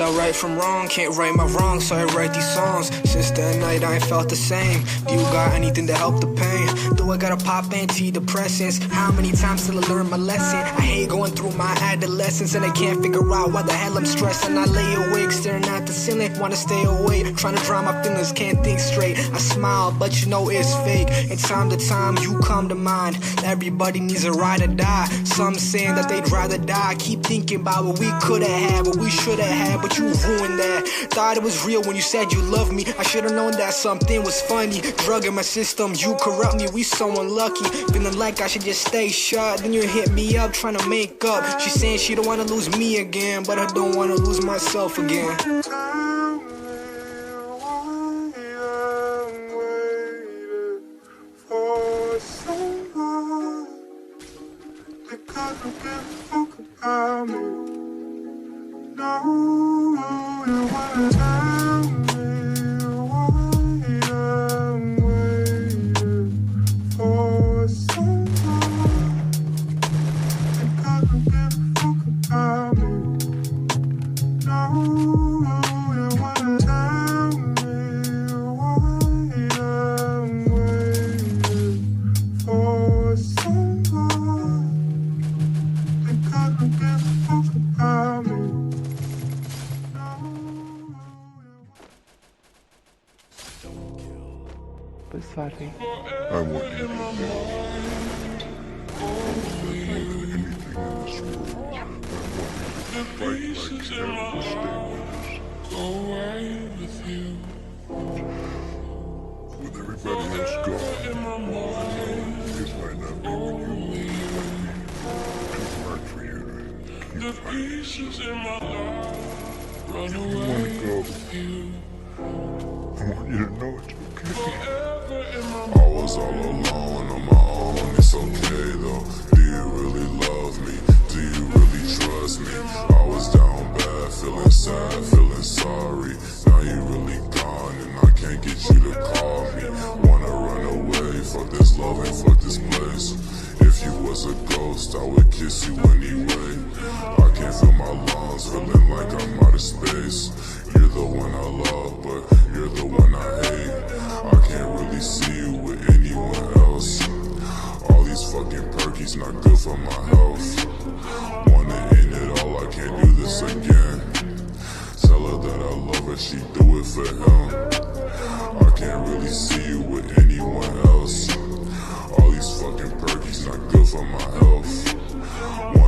tell right from wrong, can't right my wrongs, so I write these songs. Since that night I ain't felt the same. Do you got anything to help the pain? Do I gotta pop antidepressants? How many times till I learn my lesson? I hate going through my adolescence and I can't figure out why the hell I'm stressing. I lay awake staring at the ceiling, wanna stay awake, trying to dry my feelings, can't think straight. I smile but you know it's fake, and time to time you come to mind. Everybody needs a ride or die. Some saying that they'd rather die. Keep thinking about what we could've had, what we should've had, but you ruined that. Thought it was real when you said you loved me. I should've known that something was funny. Drug in my system, you corrupt me, we so unlucky. Feeling like I should just stay shut. Then you hit me up trying to make up. She saying she don't wanna lose me again, but I don't wanna lose myself again. Sorry. I want you to know anything in this world. I want you to fight like hell to stay with us. With everybody else gone, it might not be what you want. It might be too hard for you to keep fighting. But if you want to go, I want you to know it's okay. I was all alone on my own, it's okay though. Do you really love me? Do you really trust me? I was down bad, feeling sad, feeling sorry. Now you really gone and I can't get you to call me. Wanna run away, fuck this love and fuck this place. If you was a ghost, I would kiss you anyway. I can't feel my lungs, feeling like I'm out of space. You're the one I love, but you're the one I hate. I can't really see you with anyone else. All these fucking perkies not good for my health. Wanna end it all, I can't do this again. Tell her that I love her, she do it for him. I can't really see you with anyone else. All these fucking perkies not good for my health.